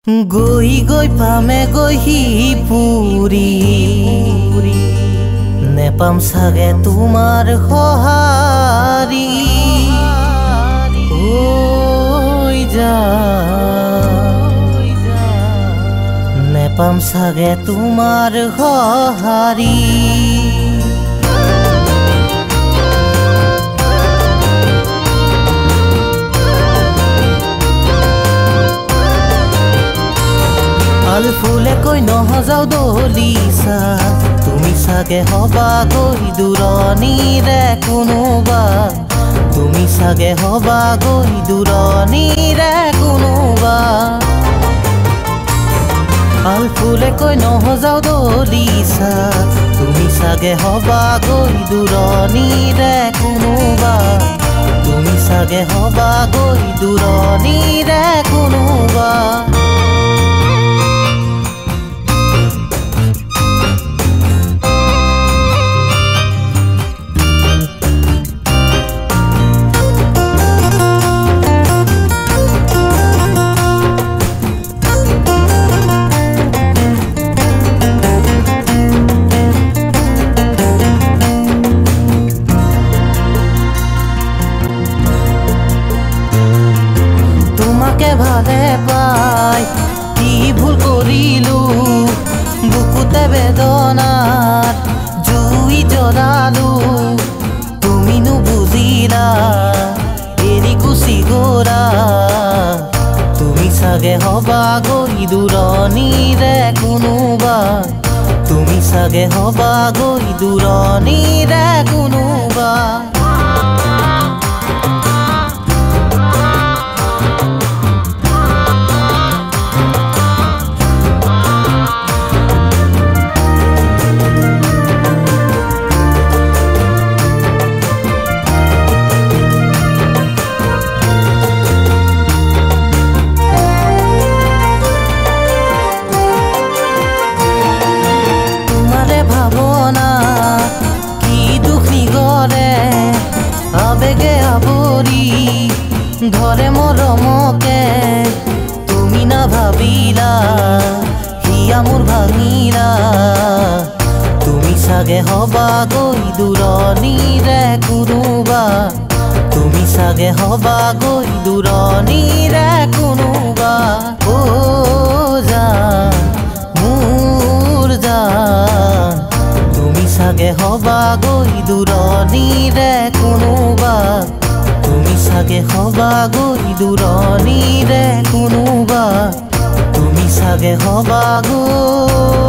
গৈ গৈ পামে গৈ পুৰি নেপাম চাগে তোমাৰ সহাৰি নেপাম চাগে তোমাৰ সহাৰি আল ফুলে কৈ নহজাও দলিছা তুমি চাগে হবা গৈ দূৰণিৰে কোনোবা তুমি চাগে হবা গৈ দূৰণিৰে কোনোবা আল ফুলে কৈ নহজাও দলিছা তুমি চাগে হবা গৈ দূৰণিৰে কোনোবা তুমি চাগে হবা গৈ দূৰণিৰে কোনোবা ভালে পাই কি ভুল কৰিলো বুকুতে বেদনাৰ জুই জ্বলালো তুমি নুবুজিলা এৰি গুচি গ'লা তুমি চাগে হবা গৈ দূৰণিৰে কোনোবা তুমি চাগে হবা গৈ দূৰণিৰে কোনোবা আবেগে আবৰি ধৰে মৰমকে তুমি না ভাবিলা হিয়া মোৰ ভাঙিলা তুমি চাগে হবা গৈ দূৰণিৰে কোনোবা তুমি চাগে হবা গৈ দূৰণিৰে কোনোবা ও জান মোৰ জান তুমি চাগে হবা গৈ দূৰণিৰে কোনোবা তুমি চাগে হবা গৈ দূৰণিৰে কোনোবা তুমি চাগে হবা গৈ